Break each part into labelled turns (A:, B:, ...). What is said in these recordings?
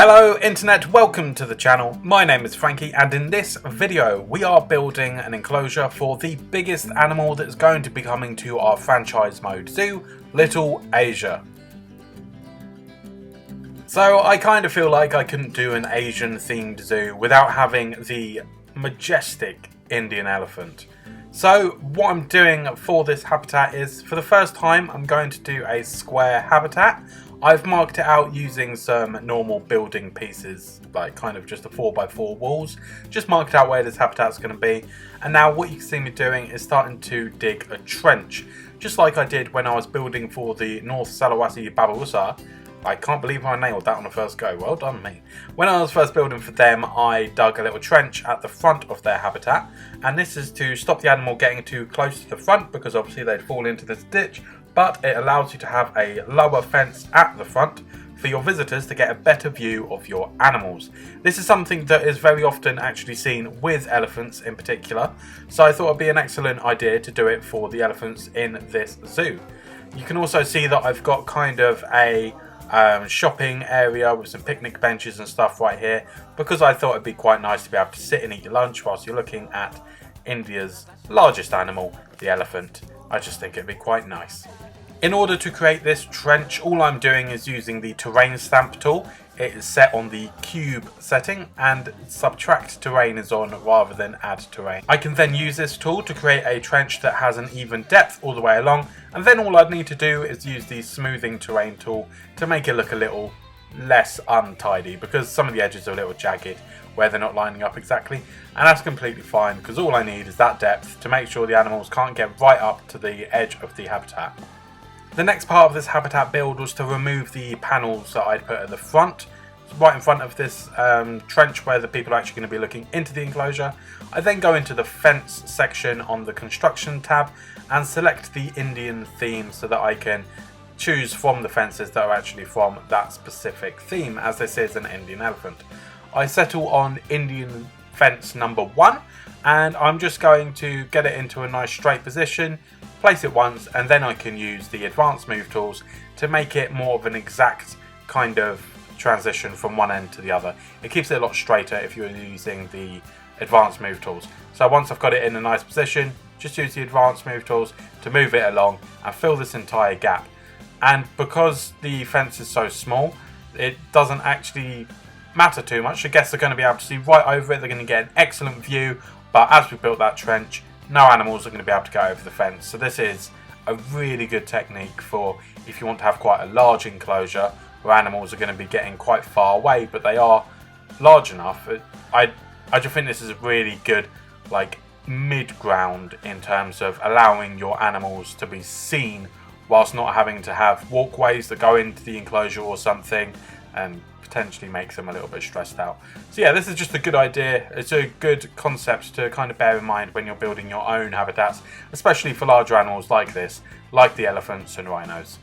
A: Hello Internet, welcome to the channel. My name is Frankie and in this video we are building an enclosure for the biggest animal that's going to be coming to our franchise mode zoo, Little Asia. So I kind of feel like I couldn't do an Asian themed zoo without having the majestic Indian elephant. So what I'm doing for this habitat is, for the first time, I'm going to do a square habitat. I've marked it out using some normal building pieces, like kind of just a 4x4 walls. Just marked out where this habitat's going to be. And now what you can see me doing is starting to dig a trench. Just like I did when I was building for the North Sulawesi Babirusa. I can't believe I nailed that on the first go. Well done me. When I was first building for them, I dug a little trench at the front of their habitat. And this is to stop the animal getting too close to the front, because obviously they'd fall into this ditch. But it allows you to have a lower fence at the front for your visitors to get a better view of your animals. This is something that is very often actually seen with elephants in particular. So I thought it'd be an excellent idea to do it for the elephants in this zoo. You can also see that I've got kind of a shopping area with some picnic benches and stuff right here, because I thought it'd be quite nice to be able to sit and eat your lunch whilst you're looking at India's largest animal, the elephant. I just think it'd be quite nice. In order to create this trench, all I'm doing is using the terrain stamp tool. It is set on the cube setting and subtract terrain is on rather than add terrain. I can then use this tool to create a trench that has an even depth all the way along, and then all I'd need to do is use the smoothing terrain tool to make it look a little less untidy, because some of the edges are a little jagged where they're not lining up exactly, and that's completely fine because all I need is that depth to make sure the animals can't get right up to the edge of the habitat. The next part of this habitat build was to remove the panels that I'd put at the front, right in front of this trench where the people are actually going to be looking into the enclosure. I then go into the fence section on the construction tab and select the Indian theme so that I can choose from the fences that are actually from that specific theme, as this is an Indian elephant. I settle on Indian fence number 1 and I'm just going to get it into a nice straight position, place it once, and then I can use the advanced move tools to make it more of an exact kind of transition from one end to the other. It keeps it a lot straighter if you're using the advanced move tools. So once I've got it in a nice position, just use the advanced move tools to move it along and fill this entire gap. And because the fence is so small, it doesn't actually matter too much. The guests are going to be able to see right over it. They're going to get an excellent view, but as we built that trench, no animals are going to be able to go over the fence. So this is a really good technique for if you want to have quite a large enclosure where animals are going to be getting quite far away, but they are large enough. I just think this is a really good like mid-ground in terms of allowing your animals to be seen whilst not having to have walkways that go into the enclosure or something and potentially makes them a little bit stressed out. So yeah, this is just a good idea. It's a good concept to kind of bear in mind when you're building your own habitats, especially for larger animals like this, like the elephants and rhinos.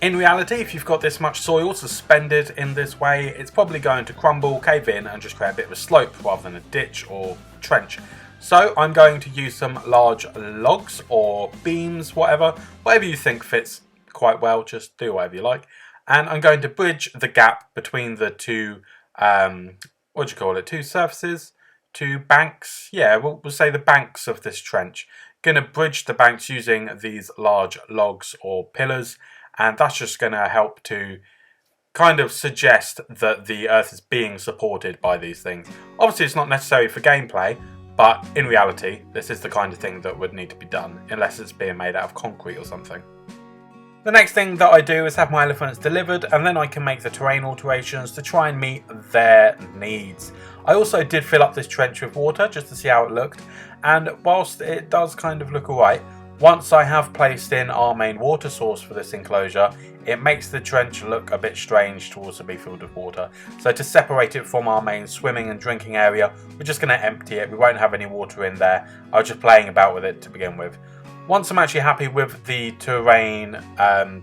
A: In reality, if you've got this much soil suspended in this way, it's probably going to crumble, cave in and just create a bit of a slope rather than a ditch or trench. So I'm going to use some large logs or beams, whatever you think fits quite well, just do whatever you like. And I'm going to bridge the gap between the two, two surfaces, two banks. Yeah, we'll say the banks of this trench. Going to bridge the banks using these large logs or pillars, and that's just going to help to kind of suggest that the earth is being supported by these things. Obviously, it's not necessary for gameplay, but in reality, this is the kind of thing that would need to be done, unless it's being made out of concrete or something. The next thing that I do is have my elephants delivered, and then I can make the terrain alterations to try and meet their needs. I also did fill up this trench with water just to see how it looked, and whilst it does kind of look alright, once I have placed in our main water source for this enclosure, it makes the trench look a bit strange to also be filled with water. So to separate it from our main swimming and drinking area, we're just going to empty it. We won't have any water in there. I was just playing about with it to begin with. Once I'm actually happy with the terrain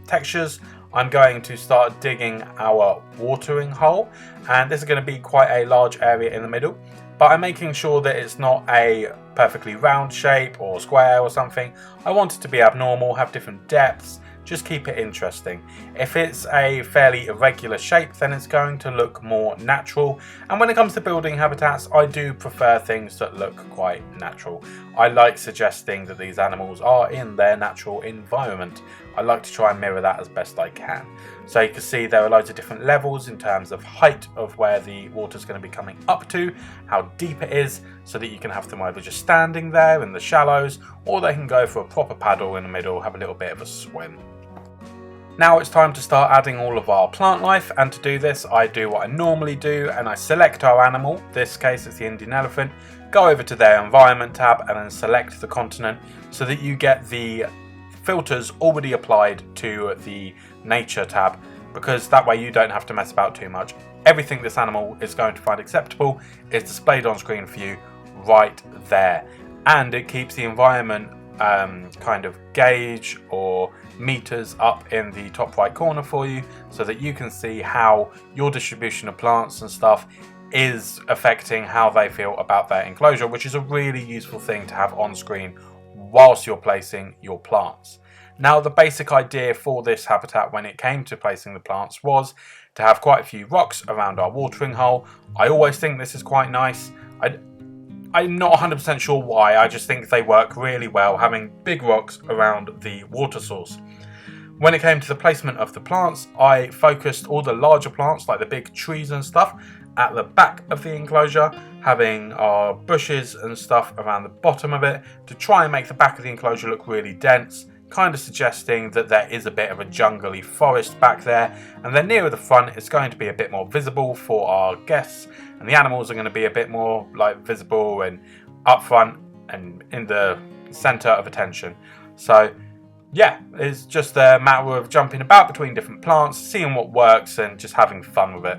A: textures, I'm going to start digging our watering hole, and this is going to be quite a large area in the middle, but I'm making sure that it's not a perfectly round shape or square or something. I want it to be abnormal, have different depths, just keep it interesting. If it's a fairly irregular shape, then it's going to look more natural. And when it comes to building habitats, I do prefer things that look quite natural. I like suggesting that these animals are in their natural environment. I like to try and mirror that as best I can. So you can see there are loads of different levels in terms of height of where the water's going to be coming up to, how deep it is, so that you can have them either just standing there in the shallows, or they can go for a proper paddle in the middle, have a little bit of a swim. Now it's time to start adding all of our plant life, and to do this I do what I normally do and I select our animal. In this case it's the Indian elephant, go over to their environment tab and then select the continent so that you get the filters already applied to the nature tab, because that way you don't have to mess about too much. Everything this animal is going to find acceptable is displayed on screen for you right there, and it keeps the environment kind of gauge or meters up in the top right corner for you, so that you can see how your distribution of plants and stuff is affecting how they feel about their enclosure, which is a really useful thing to have on screen whilst you're placing your plants. Now the basic idea for this habitat when it came to placing the plants was to have quite a few rocks around our watering hole. I always think this is quite nice. I'm not 100% sure why, I just think they work really well having big rocks around the water source. When it came to the placement of the plants, I focused all the larger plants like the big trees and stuff at the back of the enclosure, having our bushes and stuff around the bottom of it to try and make the back of the enclosure look really dense, kind of suggesting that there is a bit of a jungly forest back there. And then nearer the front it's going to be a bit more visible for our guests, and the animals are going to be a bit more like visible and up front and in the center of attention. So yeah, it's just a matter of jumping about between different plants, seeing what works and just having fun with it.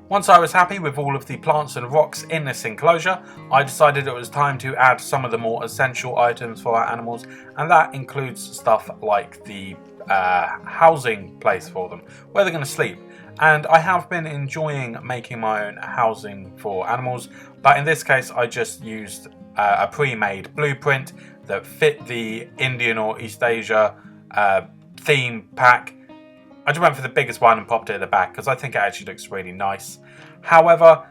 A: Once I was happy with all of the plants and rocks in this enclosure, I decided it was time to add some of the more essential items for our animals, and that includes stuff like the housing place for them, where they're going to sleep. And I have been enjoying making my own housing for animals, but in this case I just used a pre-made blueprint that fit the Indian or East Asia theme pack. I just went for the biggest one and popped it at the back because I think it actually looks really nice. However,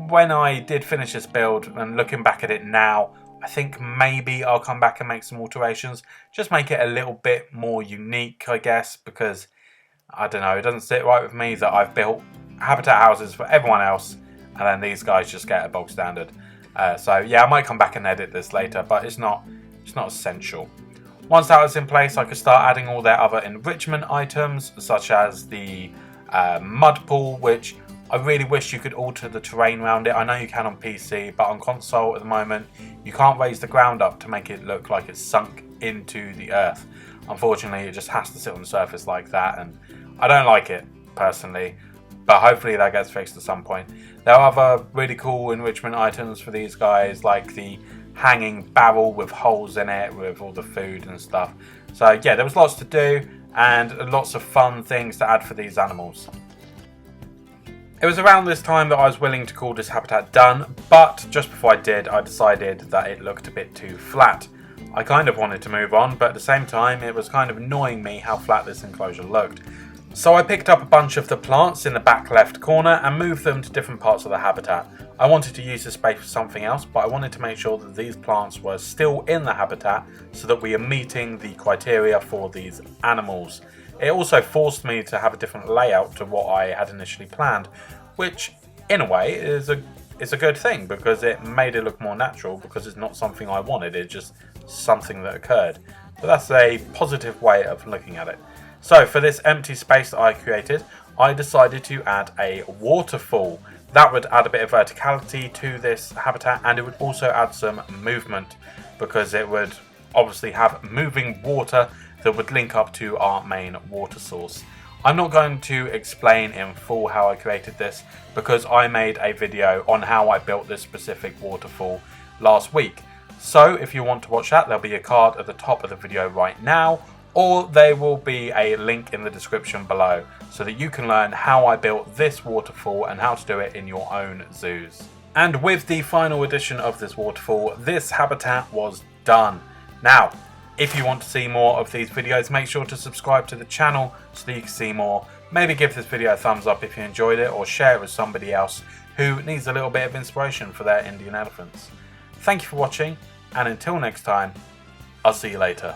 A: when I did finish this build and looking back at it now, I think maybe I'll come back and make some alterations. Just make it a little bit more unique, I guess, because, I don't know, it doesn't sit right with me that I've built habitat houses for everyone else and then these guys just get a bog standard. So yeah, I might come back and edit this later, but it's not essential. Once that was in place, I could start adding all their other enrichment items, such as the mud pool, which I really wish you could alter the terrain around it. I know you can on PC, but on console at the moment, you can't raise the ground up to make it look like it's sunk into the earth. Unfortunately, it just has to sit on the surface like that, and I don't like it, personally. But hopefully that gets fixed at some point. There are other really cool enrichment items for these guys, like the hanging barrel with holes in it with all the food and stuff. So yeah, there was lots to do and lots of fun things to add for these animals. It was around this time that I was willing to call this habitat done, but just before I did, I decided that it looked a bit too flat. I kind of wanted to move on, but at the same time it was kind of annoying me how flat this enclosure looked. So I picked up a bunch of the plants in the back left corner and moved them to different parts of the habitat. I wanted to use the space for something else, but I wanted to make sure that these plants were still in the habitat so that we are meeting the criteria for these animals. It also forced me to have a different layout to what I had initially planned, which in a way is a good thing because it made it look more natural, because it's not something I wanted, it's just something that occurred. But that's a positive way of looking at it. So for this empty space that I created, I decided to add a waterfall. That would add a bit of verticality to this habitat, and it would also add some movement because it would obviously have moving water that would link up to our main water source. I'm not going to explain in full how I created this because I made a video on how I built this specific waterfall last week. So if you want to watch that, there'll be a card at the top of the video right now, or there will be a link in the description below so that you can learn how I built this waterfall and how to do it in your own zoos. And with the final edition of this waterfall, this habitat was done. Now, if you want to see more of these videos, make sure to subscribe to the channel so that you can see more. Maybe give this video a thumbs up if you enjoyed it, or share it with somebody else who needs a little bit of inspiration for their Indian elephants. Thank you for watching, and until next time, I'll see you later.